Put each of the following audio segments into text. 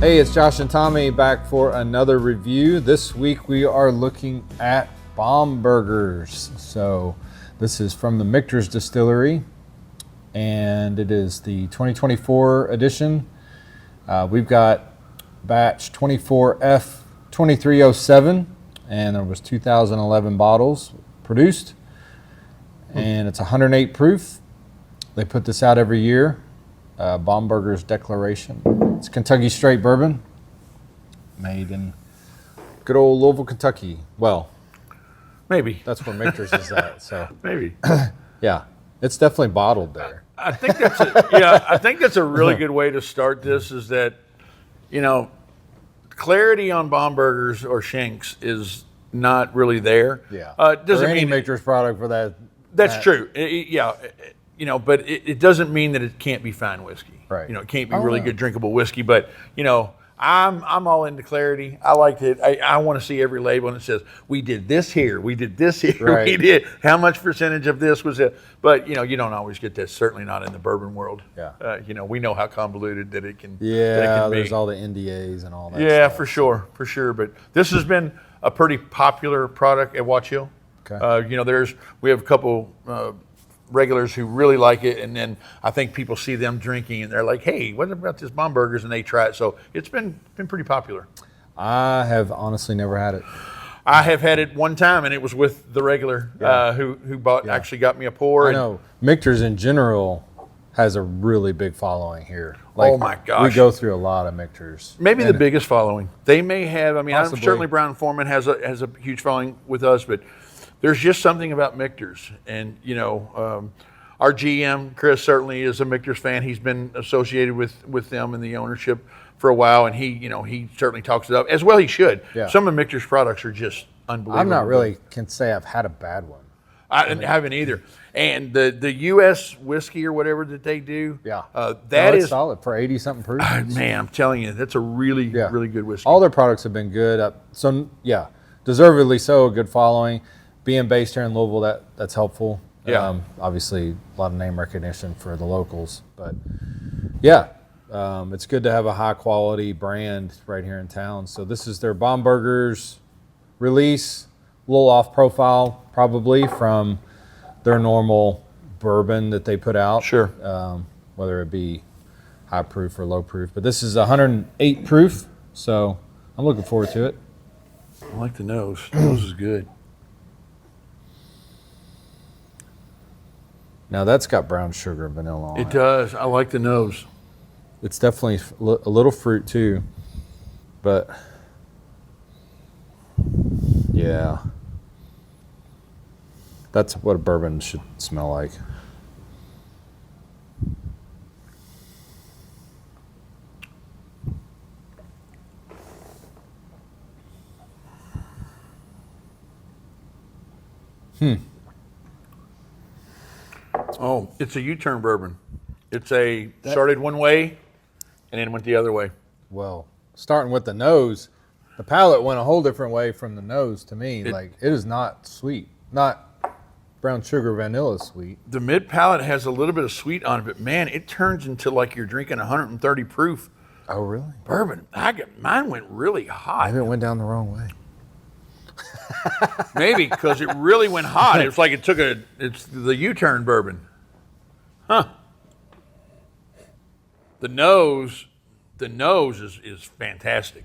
Hey, it's Josh and Tommy back for another review. This week we are looking at Bombergers. So this is from the Michter's Distillery, and it is the 2024 edition. We've got batch 24F2307, and there was 2011 bottles produced, and it's 108 proof. They put this out every year. Bomberger's Declaration. It's Kentucky straight bourbon, made in good old Louisville, Kentucky. Well, maybe that's where Michter's is at. So maybe, yeah, it's definitely bottled there. I think that's I think that's a really good way to start this. Is that clarity on Bombergers or Shanks is not really there. Yeah, doesn't or any mean Michter's product for that. That's true. But it doesn't mean that it can't be fine whiskey. Right. It can't be really good drinkable whiskey. But I'm all into clarity. I like it. I want to see every label and it says we did this here, we did this here, right. We did how much percentage of this was it. But you don't always get that. Certainly not in the bourbon world. Yeah. We know how convoluted that it can. Yeah. That it can there's be. all the NDAs and all that. Yeah, stuff. for sure. But this has been a pretty popular product at Watch Hill. Okay. We have a couple. Regulars who really like it, and then I think people see them drinking and they're like, hey, what about this Bombergers, and they try it. So it's been pretty popular. I have honestly never had it. I have had it one time, and it was with the regular who actually got me a pour. I know Michter's in general has a really big following here. Oh my gosh, we go through a lot of Michter's. Maybe the biggest following. They may have. I mean, possibly. Certainly Brown Foreman has a huge following with us, but there's just something about Michter's, and our GM Chris certainly is a Michter's fan. He's been associated with them and the ownership for a while, and he certainly talks it up as well. He should. Yeah. Some of Michter's products are just unbelievable. I'm not really can say I've had a bad one. I haven't either. And the U.S. whiskey or whatever that they do, that is solid for 80 something proof. Man, I'm telling you, that's a really good whiskey. All their products have been good. Deservedly so. A good following. Being based here in Louisville, that's helpful. Yeah. Obviously, a lot of name recognition for the locals, but it's good to have a high quality brand right here in town. So this is their Bombergers release, a little off profile probably from their normal bourbon that they put out. Sure. Whether it be high proof or low proof, but this is 108 proof, so I'm looking forward to it. I like the nose. The nose is good. Now that's got brown sugar and vanilla on it. It does. I like the nose. It's definitely a little fruit too, but yeah, that's what a bourbon should smell like. Oh, it's a U-turn bourbon. Started one way and then went the other way. Well, starting with the nose, the palate went a whole different way from the nose to me. It is not sweet, not brown sugar vanilla sweet. The mid palate has a little bit of sweet on it, but man, it turns into like you're drinking 130 proof. Oh, really? Bourbon. Mine went really hot. Maybe it went down the wrong way. Maybe because it really went hot. It's like it's the U-turn bourbon. Huh. The nose is fantastic.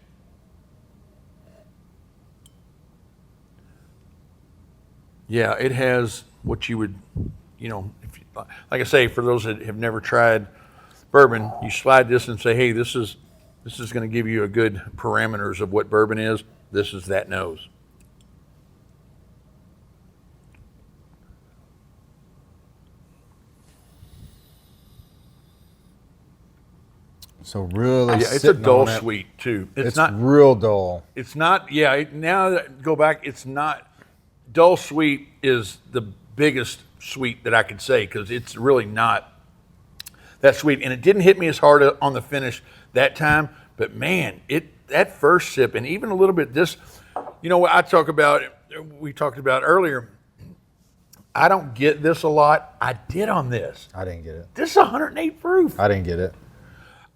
Yeah, it has what you would, like I say, for those that have never tried bourbon, you slide this and say, hey, this is going to give you a good parameters of what bourbon is. This is that nose. So really, it's a dull sweet too. It's not real dull. It's not. Yeah. Now that I go back, it's not dull sweet. Is the biggest sweet that I could say because it's really not that sweet, and it didn't hit me as hard on the finish that time. But man, that first sip, and even a little bit this, what we talked about earlier. I don't get this a lot. I did on this. I didn't get it. This is 108 proof. I didn't get it.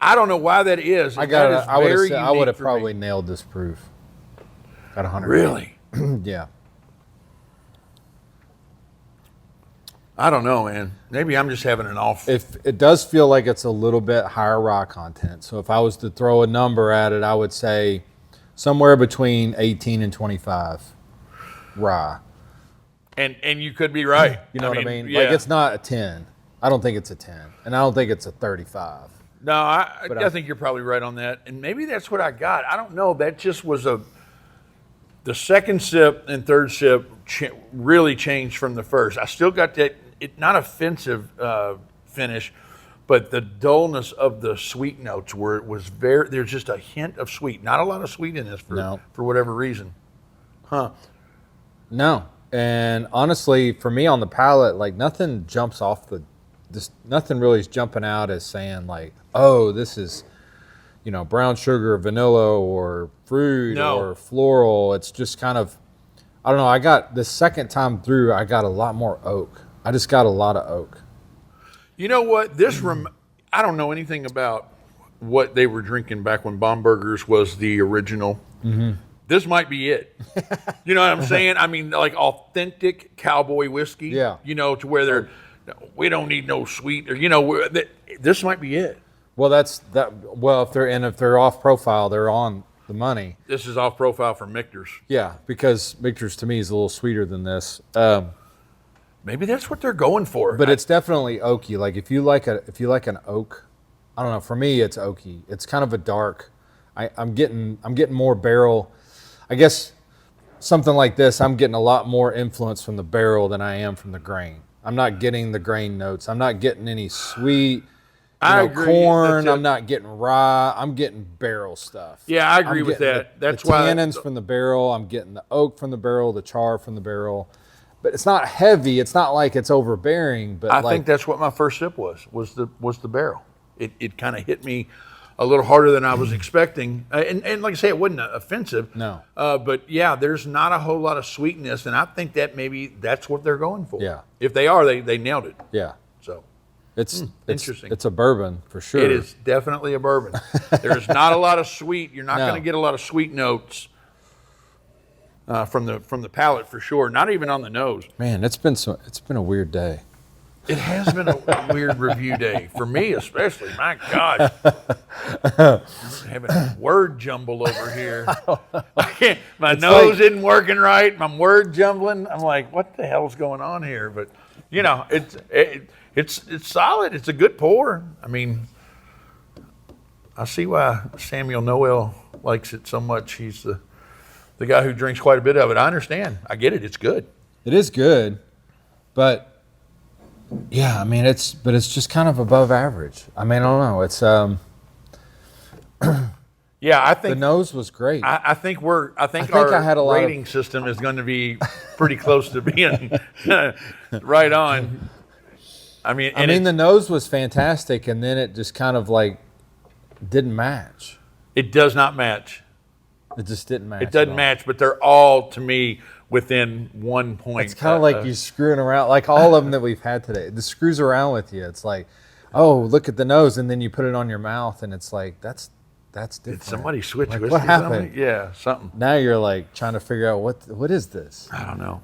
I don't know why that is. I That is very would unique have for probably me. nailed this proof at 100. Really? Yeah. I don't know, man. Maybe I'm just having an off. If it does feel like it's a little bit higher rye content. So if I was to throw a number at it, I would say somewhere between 18 and 25 rye. And you could be right. You know what I mean? Yeah. Like, it's not a 10. I don't think it's a 10. And I don't think it's a 35. No, I think you're probably right on that. And maybe that's what I got. I don't know. That just was the second sip and third sip really changed from the first. I still got that, not offensive finish, but the dullness of the sweet notes there's just a hint of sweet. Not a lot of sweet in this for whatever reason. Huh. No. And honestly, for me on the palate, like nothing jumps off nothing really is jumping out as saying like, oh, this is, brown sugar, vanilla, or fruit, or floral. It's just kind of, I don't know. I got the second time through, I got a lot more oak. I just got a lot of oak. You know what? I don't know anything about what they were drinking back when Bomberger's was the original. Mm-hmm. This might be it. You know what I'm saying? I mean, like authentic cowboy whiskey. Yeah. To where we don't need no sweet, or this might be it. Well, if they're off profile, they're on the money. This is off profile for Michter's. Yeah, because Michter's to me is a little sweeter than this. Maybe that's what they're going for. But it's definitely oaky. Like if you like an oak, I don't know. For me, it's oaky. It's kind of a dark. I'm getting more barrel. I guess something like this, I'm getting a lot more influence from the barrel than I am from the grain. I'm not getting the grain notes. I'm not getting any sweet, I agree. corn. I'm not getting rye. I'm getting barrel stuff. Yeah, I agree with that. That's the why tannins from the barrel. I'm getting the oak from the barrel, the char from the barrel. But it's not heavy. It's not like it's overbearing. But I think that's what my first sip was the barrel. It kind of hit me a little harder than I was expecting. And like I say, it wasn't offensive. No. But yeah, there's not a whole lot of sweetness, and I think that maybe that's what they're going for. Yeah. If they are, they nailed it. Yeah. So it's interesting. It's a bourbon for sure. It is definitely a bourbon. There's not a lot of sweet. You're not No. going to get a lot of sweet notes from the palate for sure. Not even on the nose. Man, it's been a weird day. It has been a weird review day for me, especially. My God, I'm having a word jumble over here. I can't, my nose isn't working right. I'm word jumbling. I'm like, what the hell's going on here? But it's solid. It's a good pour. I mean, I see why Samuel Noel likes it so much. He's the guy who drinks quite a bit of it. I understand. I get it. It's good. It is good, but. Yeah, I mean it's just kind of above average. I mean, I don't know. It's yeah, I think the nose was great. I think our rating system is going to be pretty close to being right on. I mean, the nose was fantastic, and then it just kind of like didn't match. It does not match. It just didn't match. It doesn't match, but they're all to me within 1 point. It's kind of like you screwing around, like all of them that we've had today. The screws around with you. It's like, oh, look at the nose, and then you put it on your mouth, and it's like that's different. Did somebody switch like, whiskey? What happened? Yeah, something. Now you're like trying to figure out what is this? I don't know.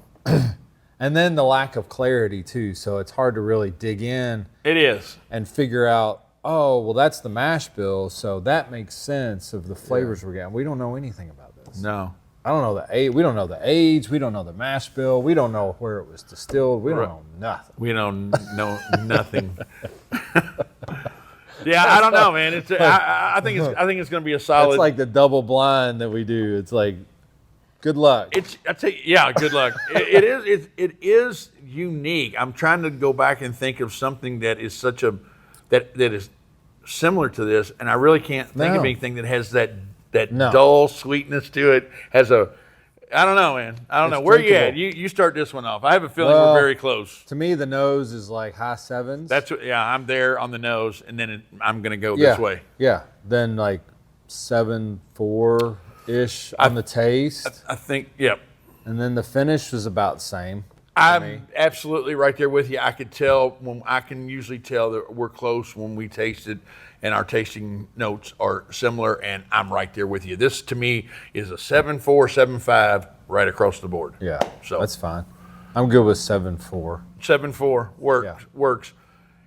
And then the lack of clarity too, so it's hard to really dig in. It is. And figure out, oh, well, that's the mash bill, so that makes sense of the flavors we're getting. We don't know anything about this. No. I don't know the age. We don't know the age. We don't know the mash bill. We don't know where it was distilled. We don't know nothing. We don't know nothing. Yeah, I don't know, man. I think it's going to be a solid. It's like the double blind that we do. It's like, good luck. I tell you, yeah, good luck. It is unique. I'm trying to go back and think of something that is that is similar to this, and I really can't think of anything that has that dull sweetness to it. I don't know, man. I don't know. Where you at? You start this one off. I have a feeling we're very close. To me, the nose is like high sevens. I'm there on the nose, and then I'm going to go this way. Yeah. Then like 7.4-ish on the taste. I think, yep. And then the finish was about the same. I'm absolutely right there with you. I can usually tell that we're close when we taste it. and our tasting notes are similar, and I'm right there with you. This to me is a 7.4, 7.5 right across the board. Yeah, so that's fine. I'm good with 7.4. 7.4 works.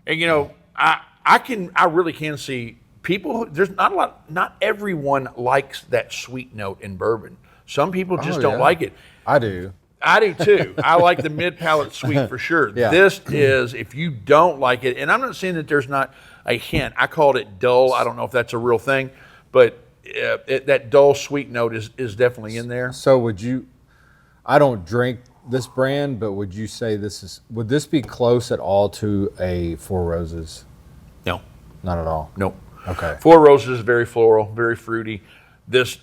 And I really can see people. There's not a lot. Not everyone likes that sweet note in bourbon. Some people just don't like it. I do. I do too. I like the mid palate sweet for sure. Yeah. This is, if you don't like it, and I'm not saying that there's not a hint. I called it dull. I don't know if that's a real thing, but that dull sweet note is definitely in there. So I don't drink this brand, but would you say would this be close at all to a Four Roses? No. Not at all? Nope. Okay. Four Roses is very floral, very fruity. This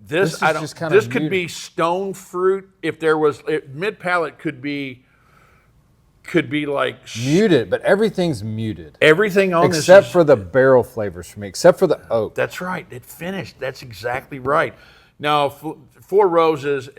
could be stone fruit. If there was mid palate could be like muted, but everything's muted. Everything on except for the barrel flavors for me, except for the oak. That's right. It finished. That's exactly right. Now, Four Roses,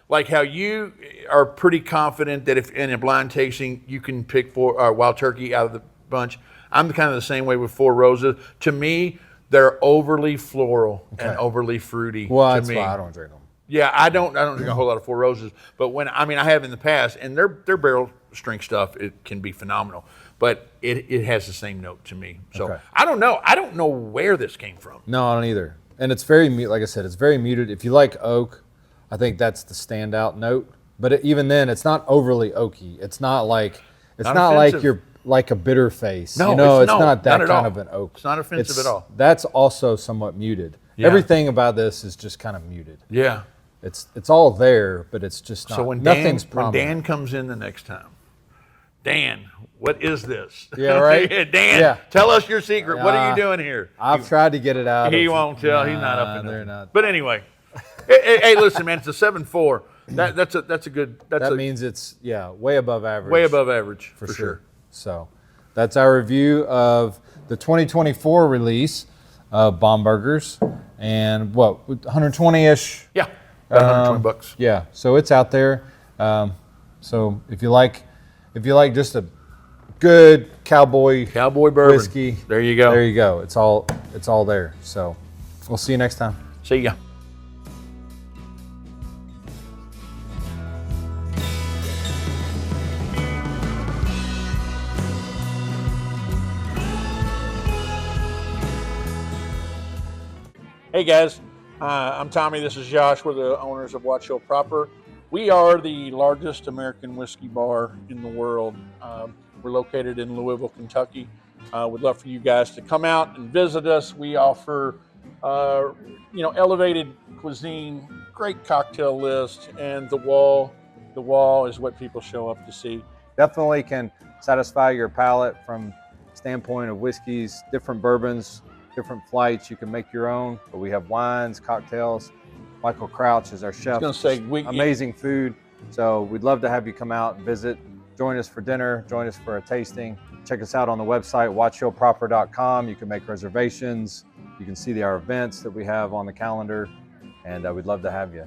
like how you are pretty confident that if in a blind tasting you can pick Wild Turkey out of the bunch. I'm kind of the same way with Four Roses. To me, they're overly floral and overly fruity. Well, that's why I don't drink them. Yeah, I don't drink a whole lot of Four Roses, but I have in the past, and their barrel strength stuff, it can be phenomenal. But it has the same note to me. So I don't know. I don't know where this came from. No, I don't either. And it's very like I said, it's very muted. If you like oak, I think that's the standout note. But even then, it's not overly oaky. It's not like you're like a bitter face. No, it's not that kind of an oak. It's not offensive at all. That's also somewhat muted. Yeah. Everything about this is just kind of muted. Yeah. It's all there, but it's just not. So when Dan comes in the next time, Dan, what is this? Yeah, right? Dan, tell us your secret. What are you doing here? I've tried to get it out. He won't tell. He's not up in there. it. Not. But anyway, hey, listen, man, it's a 7.4. That's a good. That means it's way above average. Way above average for sure. So that's our review of the 2024 release of Bombergers, and what 120-ish. Yeah, about $120. Yeah, so it's out there. So if you like just a good cowboy bourbon whiskey, there you go. There you go. It's all there. So we'll see you next time. See ya. Hey guys, I'm Tommy. This is Josh. We're the owners of Watch Hill Proper. We are the largest American whiskey bar in the world. We're located in Louisville, Kentucky. We'd love for you guys to come out and visit us. We offer, elevated cuisine, great cocktail list, and the wall is what people show up to see. Definitely can satisfy your palate from standpoint of whiskeys, different bourbons, different flights. You can make your own, but we have wines, cocktails. Michael Crouch is our chef. I was going to say, amazing food. So we'd love to have you come out and visit. Join us for dinner. Join us for a tasting. Check us out on the website, watchhillproper.com. You can make reservations. You can see our events that we have on the calendar, and we'd love to have you.